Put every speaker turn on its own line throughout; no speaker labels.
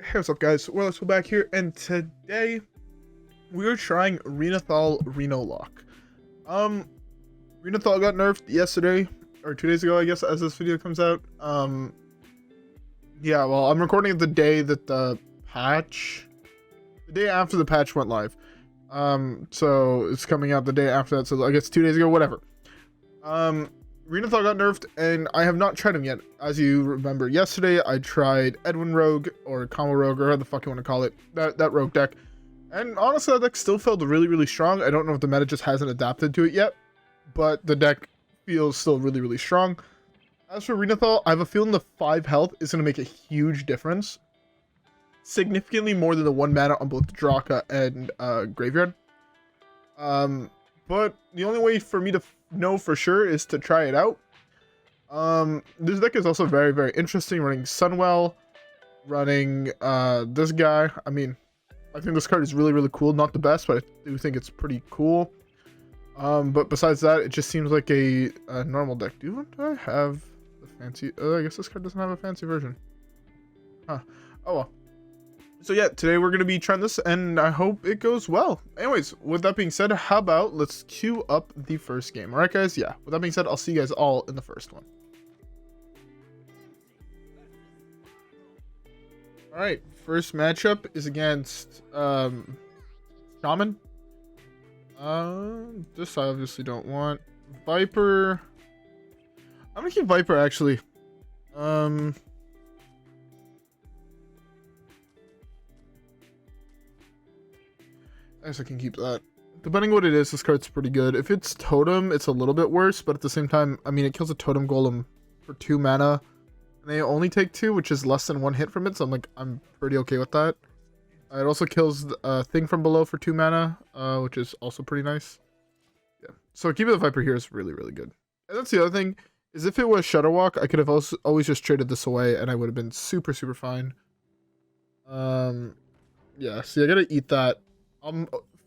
Hey, what's up, guys? WhirlXbow back here, and today we are trying Renathal Renolock. Renathal got nerfed yesterday, or 2 days ago, I guess, as this video comes out. Yeah, well, I'm recording it the day that the day after the patch went live. So it's coming out the day after that, so I guess 2 days ago, whatever. Renathal got nerfed, and I have not tried him yet. As you remember, yesterday I tried Edwin Rogue, or Combo Rogue, or how the fuck you want to call it, that Rogue deck. And honestly, that deck still felt really, really strong. I don't know if the meta just hasn't adapted to it yet, but the deck feels still really, really strong. As for Renathal, I have a feeling the 5 health is going to make a huge difference. Significantly more than the 1 mana on both Draka and Graveyard. But the only way for me to know for sure is to try it out. This deck is also very, very interesting, running Sunwell, running this guy. I mean, I think this card is really, really cool. Not the best, but I do think it's pretty cool. But besides that, it just seems like a normal deck. Do I have the fancy? I guess this card doesn't have a fancy version. Huh. Oh well. So yeah, today we're going to be trying this, and I hope it goes well. Anyways, with that being said, how about let's queue up the first game. Alright guys, yeah. With that being said, I'll see you guys all in the first one. Alright, first matchup is against Shaman. This I obviously don't want. Viper. I'm going to keep Viper actually. I guess I can keep that. Depending on what it is, this card's pretty good. If it's Totem, it's a little bit worse, but at the same time, I mean, it kills a Totem Golem for 2 mana. And they only take 2, which is less than 1 hit from it, so I'm pretty okay with that. It also kills a Thing from Below for 2 mana, which is also pretty nice. Yeah. So keeping the Viper here is really, really good. And that's the other thing, is if it was Shudderwalk, I could have also always just traded this away, and I would have been super, super fine. Yeah, see, I gotta eat that. I'm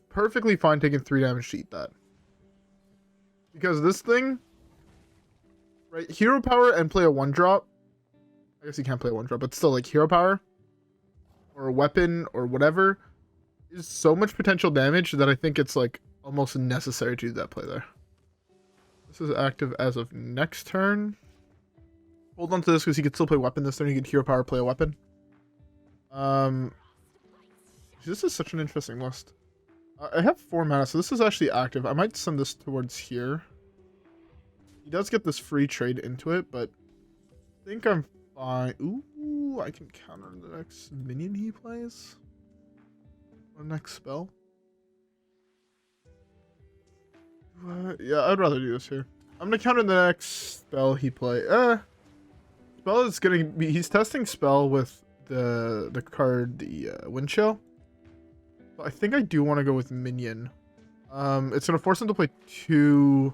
perfectly fine taking 3 damage to eat that. Because this thing, right, hero power and play a 1-drop. I guess you can't play a 1-drop, but still, like, hero power or a weapon or whatever is so much potential damage that I think it's, like, almost necessary to do that play there. This is active as of next turn. Hold on to this because he could still play weapon this turn. He could hero power, play a weapon. This is such an interesting list. I have 4 mana, so this is actually active. I might send this towards here. He does get this free trade into it, but I think I'm fine. Ooh, I can counter the next minion he plays. Or next spell. Yeah, I'd rather do this here. I'm gonna counter the next spell he plays. Spell is gonna be. He's testing spell with the card, the Windchill. I think I do want to go with Minion. It's going to force him to play 2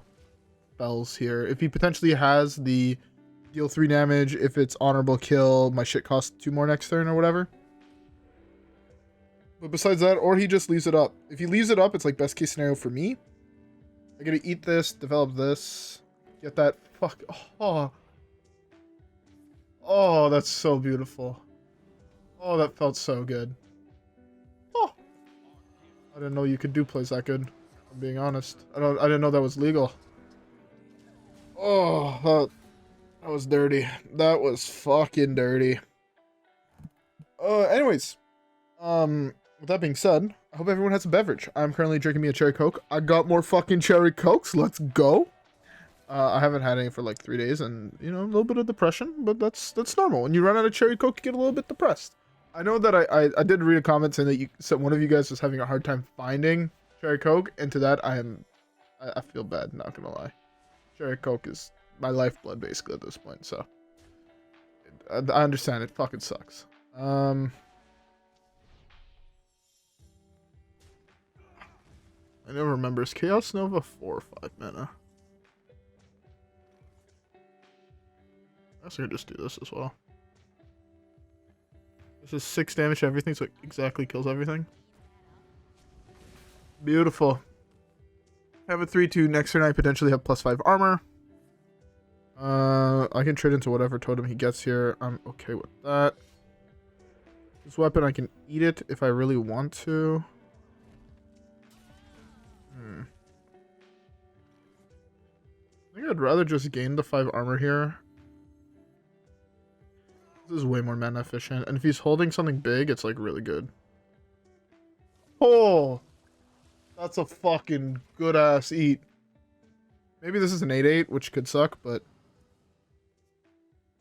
spells here. If he potentially has the deal 3 damage, if it's honorable kill, my shit costs 2 more next turn or whatever. But besides that, or he just leaves it up. If he leaves it up, it's like best case scenario for me. I gotta eat this, develop this, get that. Fuck. Oh, that's so beautiful. Oh, that felt so good. I didn't know you could do plays that good. I'm being honest. I didn't know that was legal. Oh, that was dirty. That was fucking dirty. Anyways, with that being said, I hope everyone has a beverage. I'm currently drinking me a cherry coke. I got more fucking cherry cokes. Let's go. I haven't had any for like 3 days, and you know, a little bit of depression, but that's normal. When you run out of cherry coke, you get a little bit depressed. I know that I did read a comment saying that one of you guys was having a hard time finding cherry coke, and to that I feel bad, not gonna lie. Cherry coke is my lifeblood basically at this point, so I understand it fucking sucks. I never remember. Is Chaos Nova 4 or 5 mana? I guess I could just do this as well. This is 6 damage to everything, so it exactly kills everything. Beautiful. I have a 3/2. Next turn I potentially have +5 armor. I can trade into whatever totem he gets here. I'm okay with that. This weapon, I can eat it if I really want to. I think I'd rather just gain the 5 armor here. This is way more mana efficient. And if he's holding something big, it's like really good. Oh! That's a fucking good ass eat. Maybe this is an 8/8, which could suck, but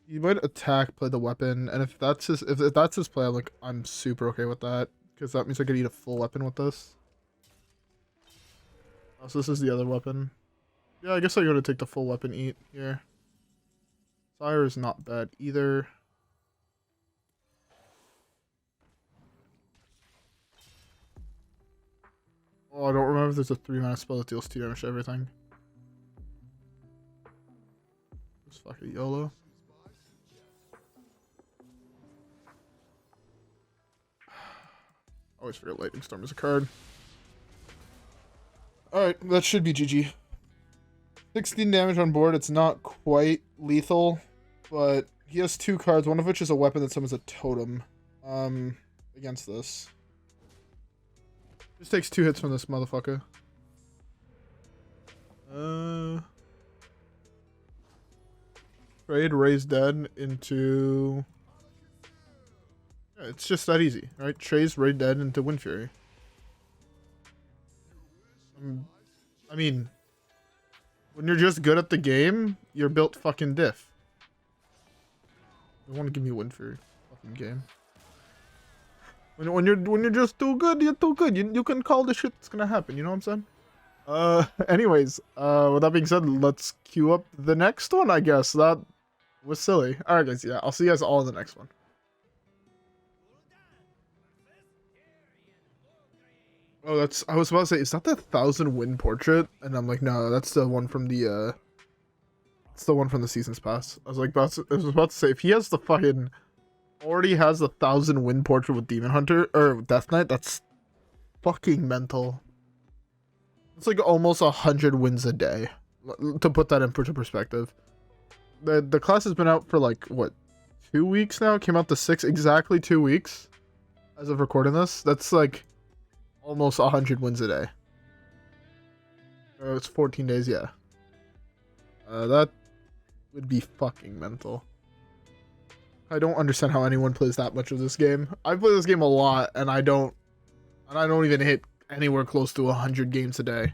he might attack, play the weapon, and if that's his play, I'm super okay with that, because that means I could eat a full weapon with this. Oh, so this is the other weapon. Yeah, I guess I'm gonna take the full weapon eat here. Sire is not bad either. Oh, I don't remember if there's a 3-mana spell that deals 2 damage to everything. Just fucking YOLO. Always forget Lightning Storm is a card. Alright, that should be GG. 16 damage on board. It's not quite lethal, but he has 2 cards, one of which is a weapon that summons a totem against this. Just takes 2 hits from this motherfucker. Trade Raise Dead into... Yeah, it's just that easy, right? Trade Raise Dead into Wind Fury. I mean, when you're just good at the game, you're built fucking diff. You want to give me Wind Fury, fucking game. When you're just too good, you're too good. You can call the shit that's gonna happen. You know what I'm saying? Anyways, with that being said, let's queue up the next one. I guess that was silly. All right, guys. Yeah, I'll see you guys all in the next one. Oh, that's. I was about to say, is that the 1,000 win portrait? And I'm like, no, that's the one from the. It's the one from the Seasons Pass. I was about to say, if he has the fucking. Already has the 1,000 win portrait with Demon Hunter or Death Knight, that's fucking mental. It's like almost 100 wins a day, to put that into perspective. The class has been out for like what, 2 weeks now? It came out to 6, exactly 2 weeks as of recording this. That's like almost 100 wins a day. Oh, it's 14 days, yeah. That would be fucking mental. I don't understand how anyone plays that much of this game. I play this game a lot, and I don't even hit anywhere close to 100 games a day.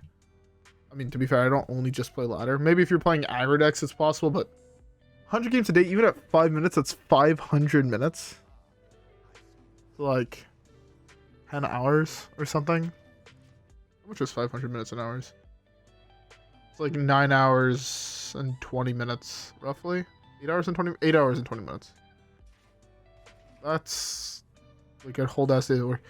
I mean, to be fair, I don't only just play ladder. Maybe if you're playing aggro decks, it's possible, but 100 games a day, even at 5 minutes, that's 500 minutes. Like 10 hours or something. How much is 500 minutes in hours? It's like 9 hours and 20 minutes, roughly. 8 hours and 20 minutes. That's like a whole ass day of work.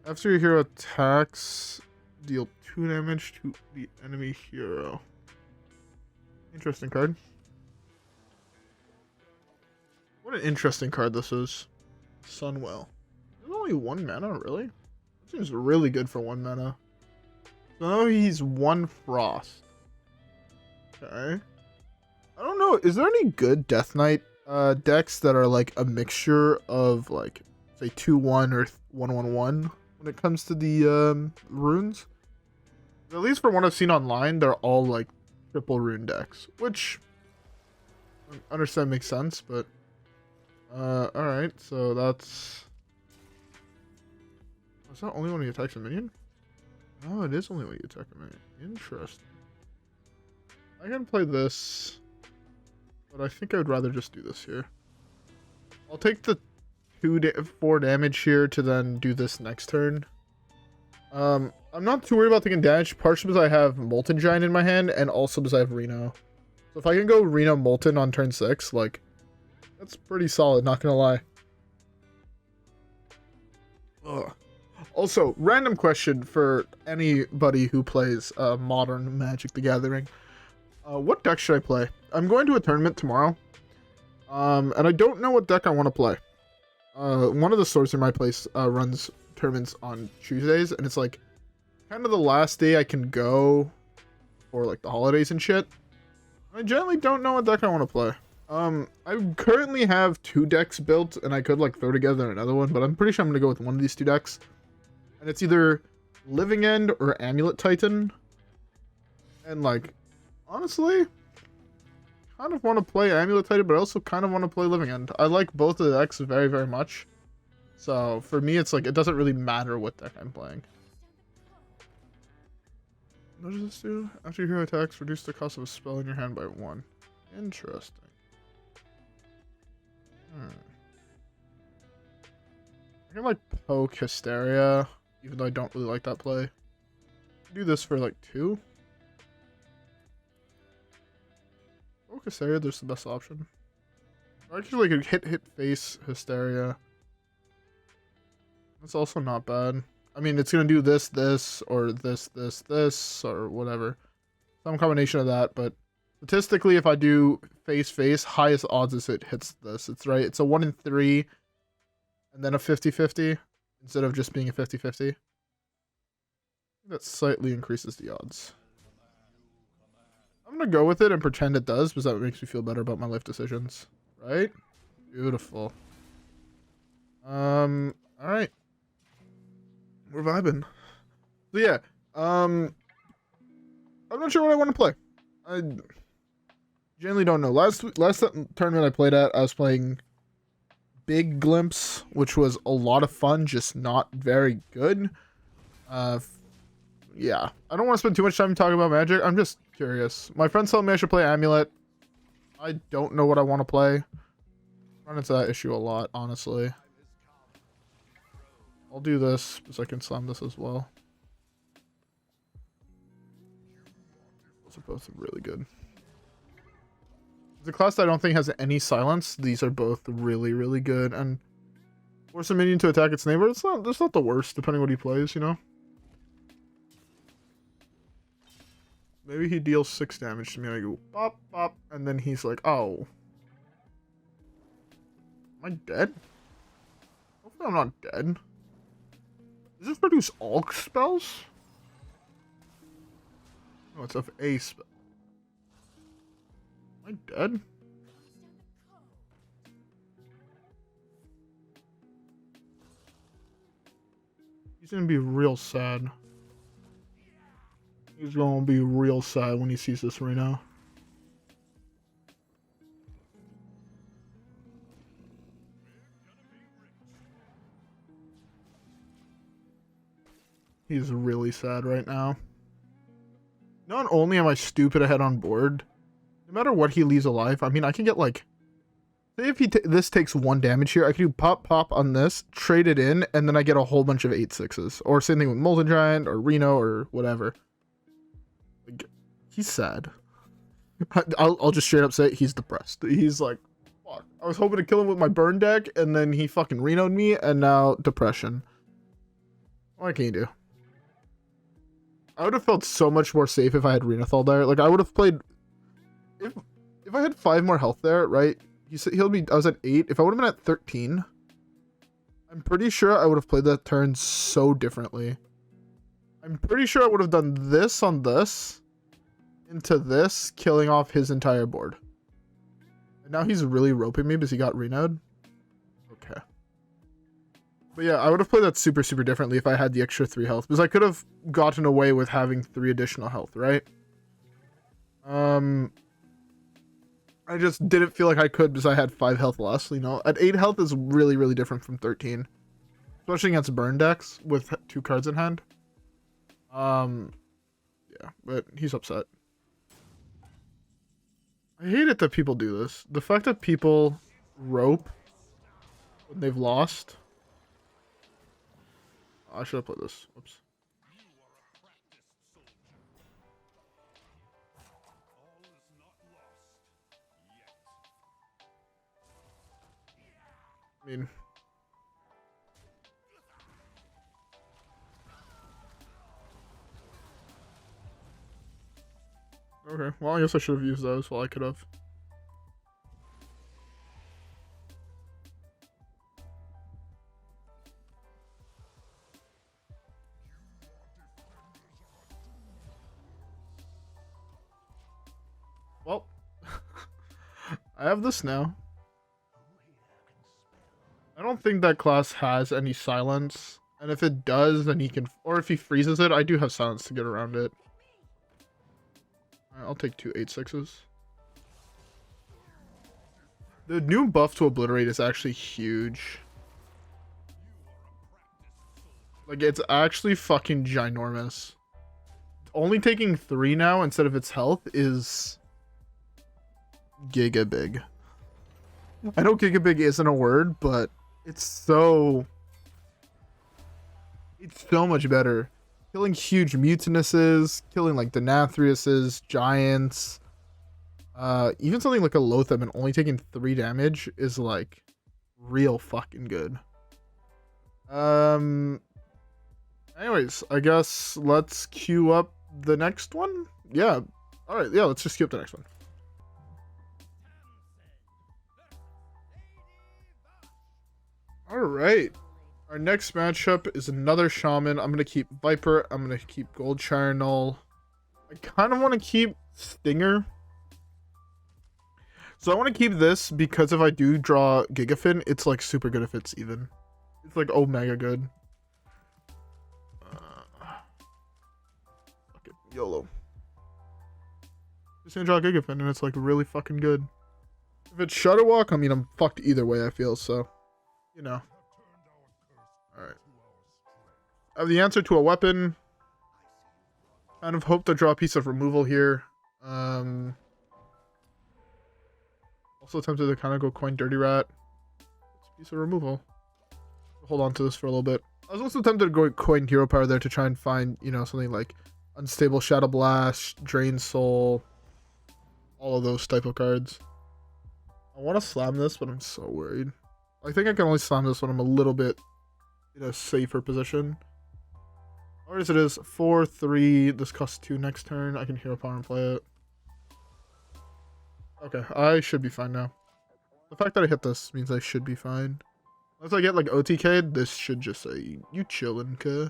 After your hero attacks, deal 2 damage to the enemy hero. Interesting card. What an interesting card this is. Sunwell. There's only 1 mana, really? That seems really good for 1 mana. So now he's 1 frost. Okay. I don't know. Is there any good Death Knight decks that are like a mixture of like say 2/1 or 1/1/1 when it comes to the runes? At least from what I've seen online, they're all like triple rune decks, which I understand makes sense, but all right. So that's. Is that only when he attacks a minion? No, it is only when you attack a minion. Interesting. I can play this. But I think I would rather just do this here. I'll take the 4 damage here to then do this next turn. I'm not too worried about taking damage, partially because I have Molten Giant in my hand, and also because I have Reno. So if I can go Reno Molten on turn 6, like, that's pretty solid, not gonna lie. Ugh. Also, random question for anybody who plays modern Magic the Gathering. What deck should I play? I'm going to a tournament tomorrow, and I don't know what deck I want to play. One of the stores in my place runs tournaments on Tuesdays, and it's like kind of the last day I can go for like the holidays and shit. I generally don't know what deck I want to play. I currently have 2 decks built, and I could like throw together another one, but I'm pretty sure I'm gonna go with one of these 2 decks. And it's either Living End or Amulet Titan. And like, honestly, kind of want to play Amulet Titan, but I also kind of want to play Living End. I like both of the decks very, very much. So for me, it's like, it doesn't really matter what deck I'm playing. What does this do? After your hero attacks, reduce the cost of a spell in your hand by 1. Interesting. I can like poke Hysteria, even though I don't really like that play. Do this for like 2. Poke Hysteria, there's the best option. Actually, like hit face Hysteria. That's also not bad. I mean, it's gonna do this, or this, or whatever. Some combination of that, but statistically, if I do face, highest odds is it hits this. It's right. It's a 1 in 3, and then a 50-50, instead of just being a 50-50. That slightly increases the odds. I'm gonna go with it and pretend it does, because that makes me feel better about my life decisions. Right? Beautiful. Alright. We're vibing. So yeah, I'm not sure what I want to play. I generally don't know. Last tournament I played at, I was playing Big Glimpse, which was a lot of fun, just not very good. Yeah, I don't want to spend too much time talking about Magic. I'm just curious. My friends tell me I should play Amulet. I don't know what I want to play. I run into that issue a lot, honestly. I'll do this because I can slam this as well. Those are both really good. The class that I don't think has any silence. These are both really, really good. And force a minion to attack its neighbor. It's not the worst, depending what he plays, you know? Maybe he deals 6 damage to me and I go pop, pop, and then he's like, oh. Am I dead? Hopefully I'm not dead. Does this produce all spells? No, it's of a spell. Am I dead? He's gonna be real sad. He's gonna be real sad when he sees this right now. He's really sad right now. Not only am I stupid ahead on board, no matter what he leaves alive, I mean, I can get like... Say if this takes 1 damage here, I can do pop, pop on this, trade it in, and then I get a whole bunch of 8/6s. Or same thing with Molten Giant, or Reno, or whatever. Like, he's sad. I'll just straight up say he's depressed. He's like, fuck. I was hoping to kill him with my burn deck, and then he fucking Reno'd me, and now depression. What can you do? I would have felt so much more safe if I had Renathal there. Like, I would have played... If I had 5 more health there, right? He'll be... I was at 8. If I would have been at 13, I'm pretty sure I would have played that turn so differently. I'm pretty sure I would have done this on this into this, killing off his entire board. And now he's really roping me because he got Reno'd. Okay. But yeah, I would have played that super, super differently if I had the extra 3 health. Because I could have gotten away with having 3 additional health, right? I just didn't feel like I could because I had 5 health less, you know? At 8 health is really, really different from 13. Especially against burn decks with 2 cards in hand. Yeah, but he's upset. I hate it that people do this. The fact that people rope when they've lost... I should have played this. Whoops. I mean... Okay, well, I guess I should have used those while I could have. Well, I have this now. I don't think that class has any silence. And if it does, then he can... Or if he freezes it, I do have silence to get around it. I'll take 2 8/6s. The new buff to Obliterate is actually huge. Like, it's actually fucking ginormous. Only taking 3 now instead of its health is... giga big. I know giga big isn't a word, but it's so much better. Killing huge mutinuses, killing like the Nathrezim, giants, even something like a Loatheb and only taking 3 damage is like real fucking good. Anyways, I guess let's queue up the next one. Yeah. All right. Yeah, let's just queue up the next one. All right. Our next matchup is another Shaman. I'm going to keep Viper. I'm going to keep Goldshire Null. I kind of want to keep Stinger. So I want to keep this because if I do draw Gigafin, it's like super good if it's even. It's like omega good. Fuck it. YOLO. Just gonna draw Gigafin and it's like really fucking good. If it's Shudderwalk, I mean, I'm fucked either way, I feel, so. You know. Alright. I have the answer to a weapon. Kind of hope to draw a piece of removal here. Also tempted to kind of go coin Dirty Rat. It's a piece of removal. Hold on to this for a little bit. I was also tempted to go coin Hero Power there to try and find, you know, something like Unstable Shadow Blast, Drain Soul, all of those type of cards. I want to slam this, but I'm so worried. I think I can only slam this when I'm a little bit in a safer position. Or as it is, 4/3. This costs 2 next turn. I can Hero Power and play it. Okay, I should be fine now. The fact that I hit this means I should be fine. Unless I get like OTK'd, this should just say, you chillin', cuh.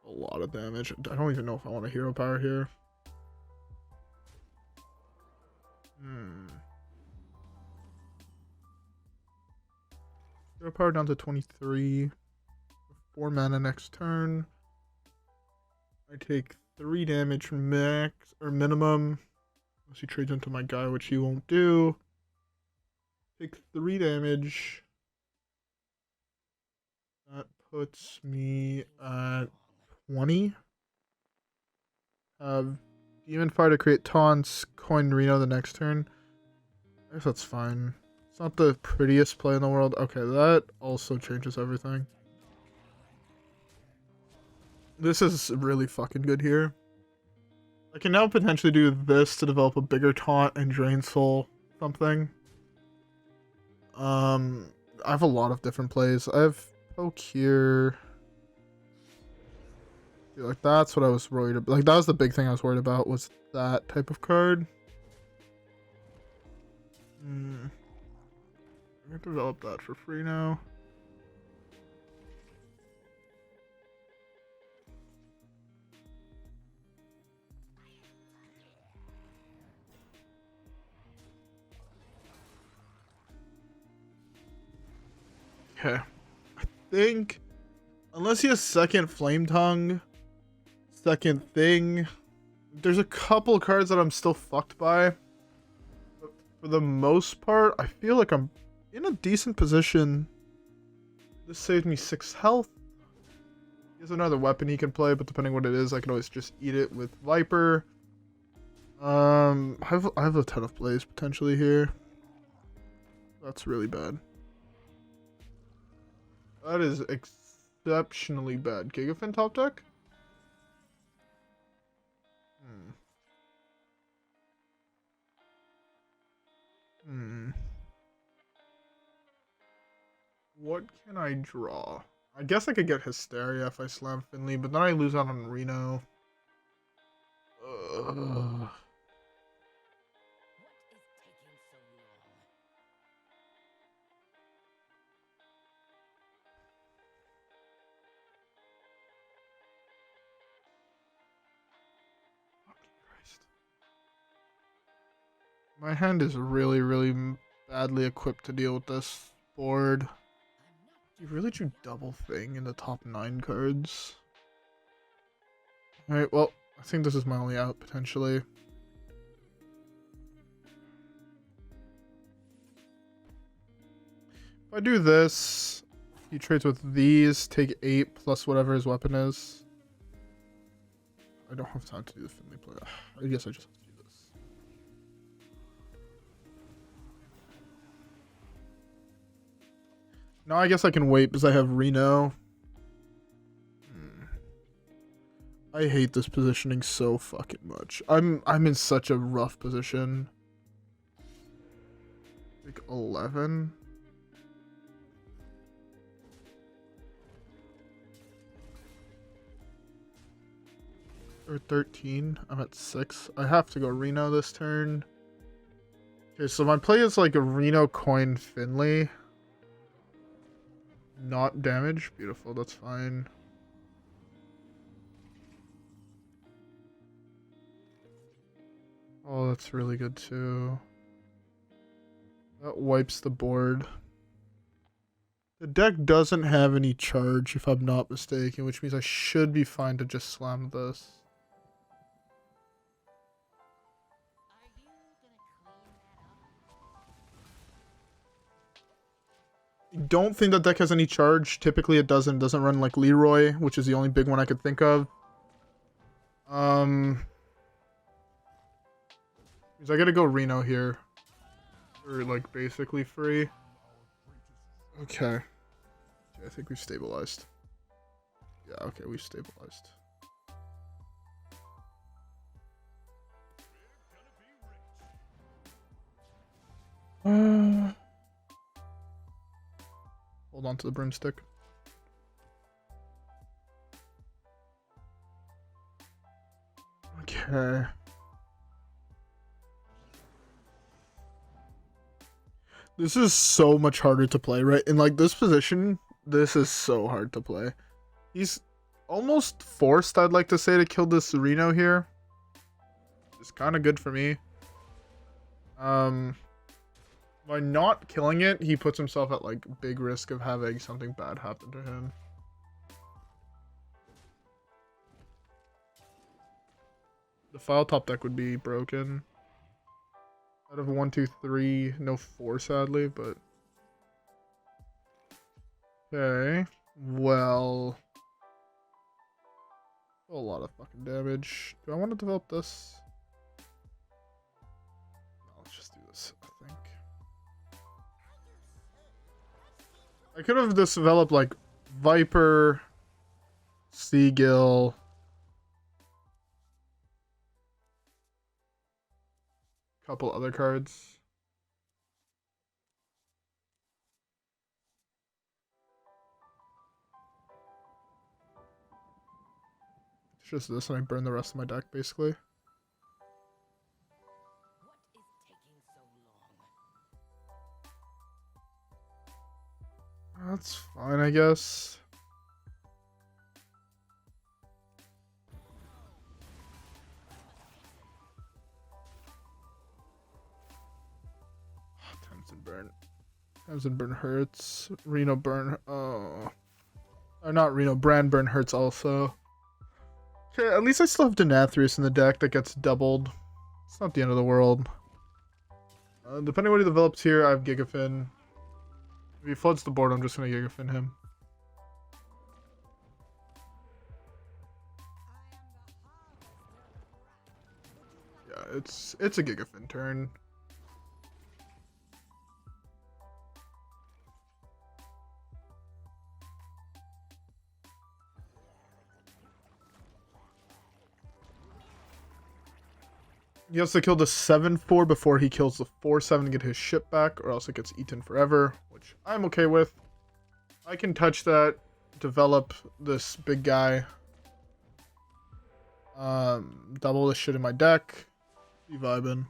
A lot of damage. I don't even know if I want a Hero Power here. Hero Power down to 23. 4 mana next turn. I take 3 damage max or minimum. Unless he trades into my guy, which he won't do. Take 3 damage. That puts me at 20. Demon Fire to create taunts. Coin Reno the next turn. I guess that's fine. It's not the prettiest play in the world. Okay, that also changes everything. This is really fucking good here. I can now potentially do this to develop a bigger taunt and Drain Soul something. I have a lot of different plays. I have Poke here. Like, that's what I was worried about. Like, that was the big thing I was worried about, was that type of card. I'm gonna develop that for free now. Okay. I think, unless he has second Flame Tongue, second thing, there's a couple cards that I'm still fucked by. But for the most part, I feel like I'm in a decent position. This saved me 6 health. He has another weapon he can play, but depending what it is, I can always just eat it with Viper. I have a ton of plays potentially here. That's really bad. That is exceptionally bad. Gigafin top deck? What can I draw? I guess I could get Hysteria if I slam Finley, but then I lose out on Reno. My hand is really, really badly equipped to deal with this board. You really drew double thing in the top 9 cards. Alright, well, I think this is my only out, potentially. If I do this, he trades with these, take 8 plus whatever his weapon is. I don't have time to do the Finley play. I guess I just have to do this. Now I guess I can wait because I have Reno. I hate this positioning so fucking much. I'm in such a rough position. Like 11. Or 13. I'm at 6. I have to go Reno this turn. Okay, so my play is like a Reno coin Finley. Not damage. Beautiful, that's fine. Oh, that's really good too. That wipes the board. The deck doesn't have any charge, if I'm not mistaken, which means I should be fine to just slam this. I don't think that deck has any charge. Typically it doesn't. It doesn't run like Leroy, which is the only big one I could think of. Because I gotta go Reno here. For like basically free. Okay. I think we've stabilized. Yeah, okay, we've stabilized. Hold on to the broomstick. Okay. This is so much harder to play, right? In like this position, this is so hard to play. He's almost forced, I'd like to say, to kill this Reno here. It's kind of good for me. By not killing it, he puts himself at like big risk of having something bad happen to him. The file top deck would be broken. Out of 1, 2, 3, no 4 sadly, but okay. Well, a lot of fucking damage. Do I want to develop this? No, let's just do this, I think. I could have just developed like Viper, Seagill, couple other cards. It's just this and I burn the rest of my deck basically. That's fine, I guess. Tamsin burn. Tamsin burn hurts. Reno burn. Oh. Or not Reno. Brann burn hurts also. Okay, at least I still have Nathrezim in the deck that gets doubled. It's not the end of the world. Depending on what he develops here, I have Gigafin. If he floods the board, I'm just going to Gigafin him. Yeah, it's a Gigafin turn. He has to kill the 7/4 before he kills the 4/7 to get his ship back, or else it gets eaten forever, which I'm okay with. I can touch that, develop this big guy, double this shit in my deck, be vibing.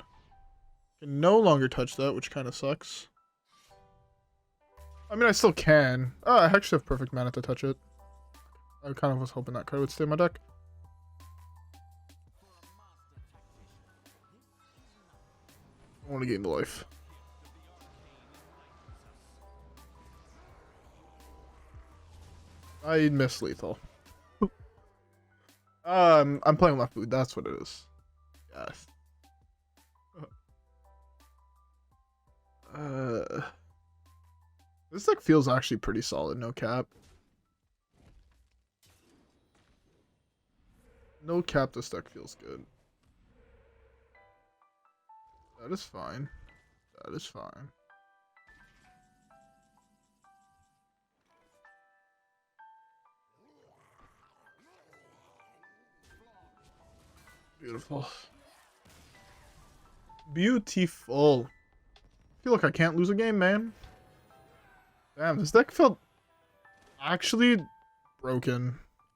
Can no longer touch that, which kind of sucks. I mean, I still can. Oh, I actually have perfect mana to touch it. I kind of was hoping that card would stay in my deck. I want to gain the life. I miss lethal. I'm playing left boot. That's what it is. Yes. This deck feels actually pretty solid. No cap. No cap. This deck feels good. That is fine. That is fine. Beautiful. Beautiful. I feel like I can't lose a game, man. Damn, this deck felt actually broken.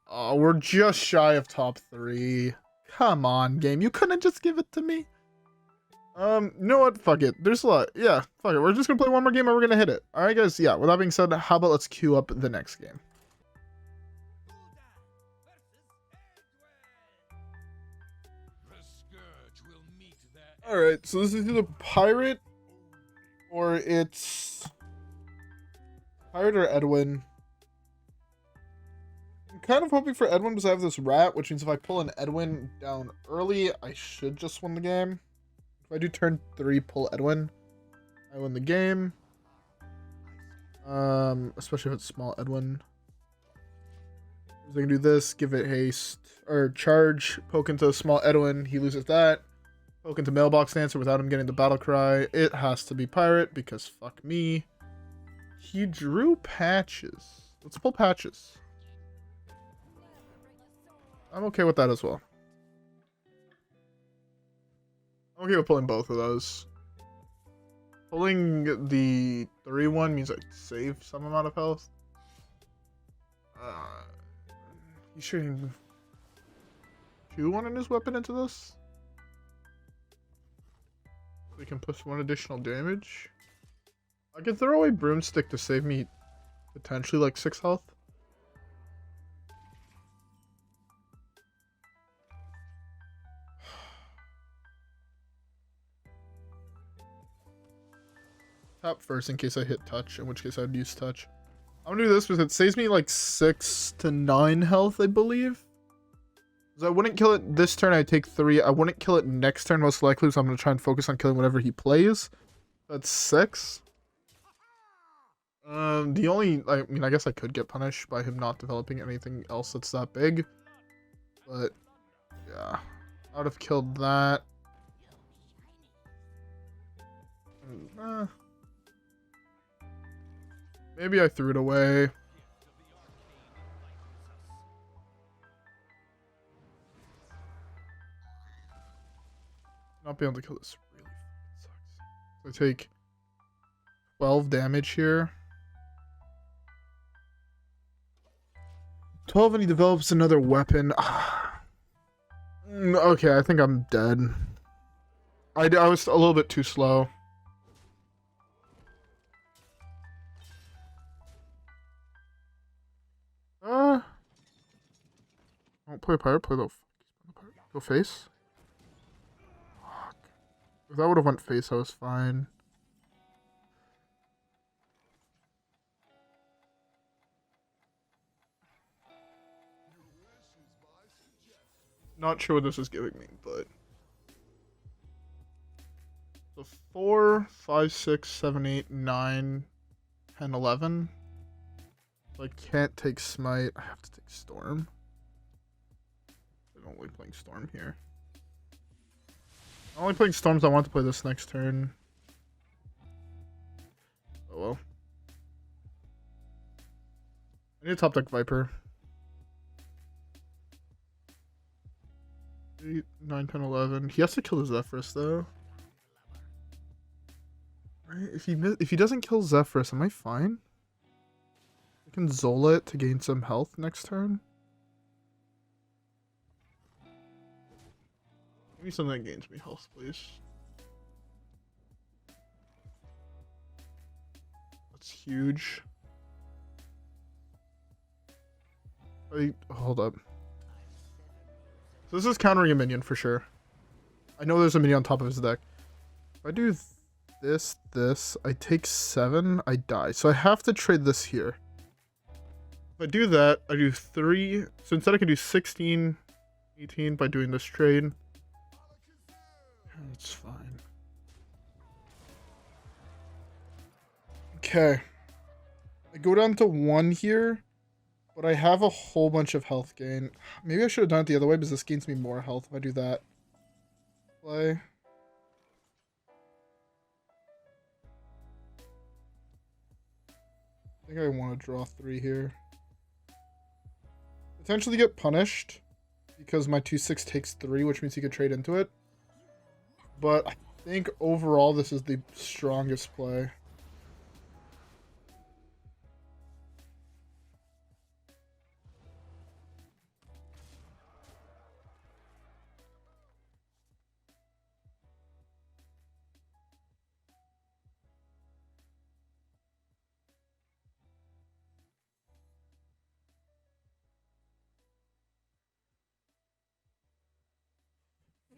Oh, we're just shy of top 3. Come on, game. You couldn't just give it to me? You know what? Fuck it. There's a lot. Yeah, fuck it. We're just gonna play one more game and we're gonna hit it. Alright, guys. Yeah, with that being said, how about let's queue up the next game? Alright, so this is either Pirate or it's Pirate or Edwin. I'm kind of hoping for Edwin because I have this rat, which means if I pull an Edwin down early, I should just win the game. If I do turn 3, pull Edwin, I win the game. Especially if it's small Edwin. So I can do this, give it haste, or charge, poke into small Edwin, he loses that. Poke into Mailbox Dancer without him getting the battle cry. It has to be Pirate because fuck me. He drew patches. Let's pull patches. I'm okay with that as well. I'm okay with pulling both of those. Pulling the 3-1 means I save some amount of health. He's shooting 2-1 in his weapon into this. We can push 1 additional damage. I can throw away Broomstick to save me potentially like 6 health. Tap first in case I hit touch, in which case I'd use touch. I'm gonna do this because it saves me like 6 to 9 health, I believe. Because I wouldn't kill it this turn, I'd take 3. I wouldn't kill it next turn most likely, so I'm gonna try and focus on killing whatever he plays. That's 6. The only, I mean, I guess I could get punished by him not developing anything else that's that big. But, yeah. I would have killed that. Maybe I threw it away. Not being able to kill this really sucks. So I take 12 damage here. 12 and he develops another weapon. Okay, I think I'm dead. I was a little bit too slow. Don't play a pirate, play the pirate. Go face. Fuck. If that would have went face, I was fine. Not sure what this is giving me, but so 4, 5, 6, 7, 8, 9, 10, 11. So I can't take smite. I have to take storm. I'm only playing storm here. I'm only playing storms. I want to play this next turn. Oh well. I need a top deck Viper. 8, 9, 10, 11. He has to kill the Zephrys though. Right? If he doesn't kill Zephrys, am I fine? I can Zola it to gain some health next turn. Give me something that gains me health, please. That's huge. Wait, hold up. So this is countering a minion for sure. I know there's a minion on top of his deck. If I do this, I take 7, I die. So I have to trade this here. If I do that, I do 3. So instead I can do 16, 18 by doing this trade. That's fine. Okay. I go down to 1 here, but I have a whole bunch of health gain. Maybe I should have done it the other way because this gains me more health if I do that. Play. I think I want to draw 3 here. Potentially get punished because my 2/6 takes 3, which means he could trade into it. But I think overall this is the strongest play.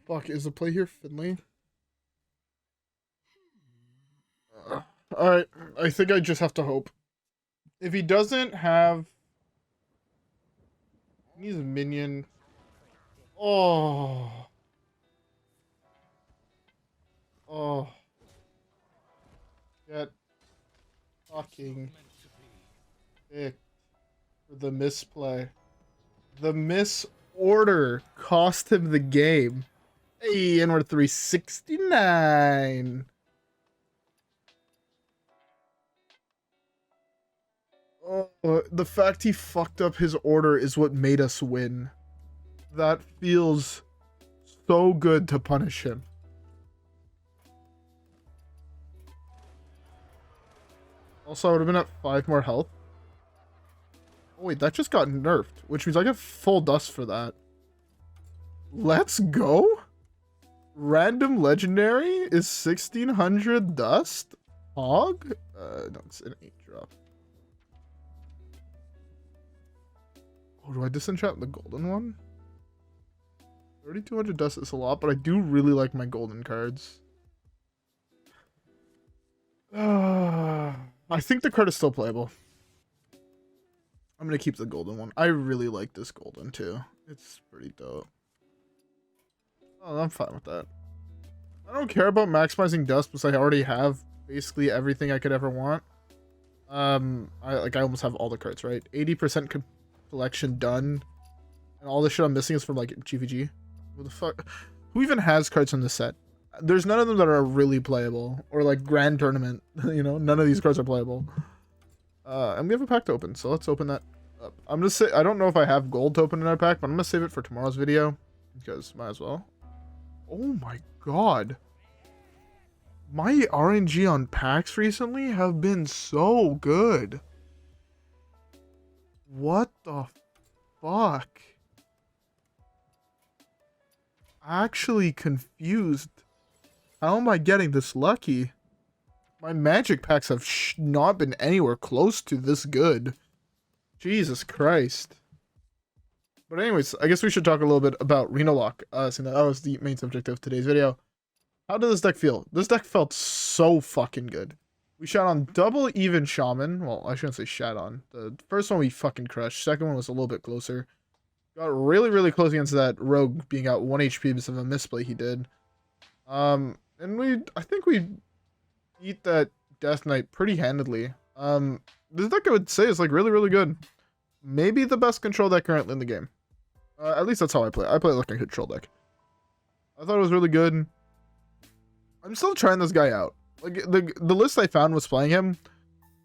Fuck, is the play here Finley? Alright, I think I just have to hope. If he doesn't have... He's a minion. Oh. Oh. Get fucking picked for the misplay. The misorder cost him the game. Hey, and we're 369. Oh, the fact he fucked up his order is what made us win. That feels so good to punish him. Also, I would have been at 5 more health. Oh wait, that just got nerfed, which means I get full dust for that. Let's go! Random legendary is 1600 dust? Hog? No, it's an 8-drop. Oh, do I disenchant the golden one? 3200 dust is a lot, but I do really like my golden cards. I think the card is still playable. I'm gonna keep the golden one. I really like this golden too. It's pretty dope. Oh, I'm fine with that. I don't care about maximizing dust because I already have basically everything I could ever want. I almost have all the cards, right? 80% collection done, and all the shit I'm missing is from like GVG. What the fuck? Who even has cards from this set? There's none of them that are really playable or like Grand Tournament. You know, none of these cards are playable. And we have a pack to open, so let's open that up. I'm gonna say I don't know if I have gold to open in our pack, but I'm gonna save it for tomorrow's video because might as well. Oh my god. My RNG on packs recently have been so good. What the fuck? Actually confused. How am I getting this lucky? My magic packs have not been anywhere close to this good. Jesus Christ. But anyways, I guess we should talk a little bit about Renolock, since that was the main subject of today's video. How did this deck feel? This deck felt so fucking good. We shot on double even Shaman. Well, I shouldn't say shot on. The first one we fucking crushed. Second one was a little bit closer. Got really, really close against that rogue being out 1 HP because of a misplay he did. And I think we beat that Death Knight pretty handedly. This deck I would say is like really, really good. Maybe the best control deck currently in the game. At least that's how I play. I play it like a control deck. I thought it was really good. I'm still trying this guy out. Like the list I found was playing him,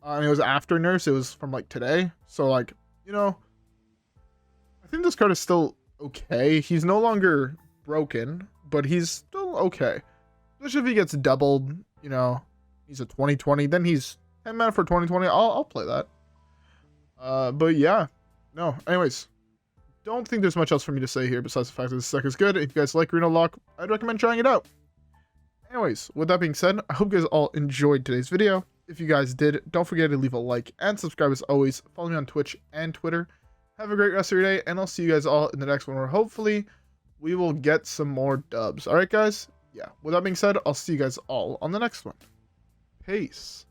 and it was after nerfs. It was from like today. So like, you know, I think this card is still okay. He's no longer broken, but he's still okay. Especially if he gets doubled, you know, he's a 2020. Then he's 10 mana for 2020. I'll play that. But yeah, no. Anyways, don't think there's much else for me to say here besides the fact that this deck is good. If you guys like Renolock, I'd recommend trying it out. Anyways, with that being said, I hope you guys all enjoyed today's video. If you guys did, don't forget to leave a like and subscribe as always. Follow me on Twitch and Twitter. Have a great rest of your day, and I'll see you guys all in the next one where hopefully we will get some more dubs. Alright guys? yeah, with that being said, I'll see you guys all on the next one. Peace.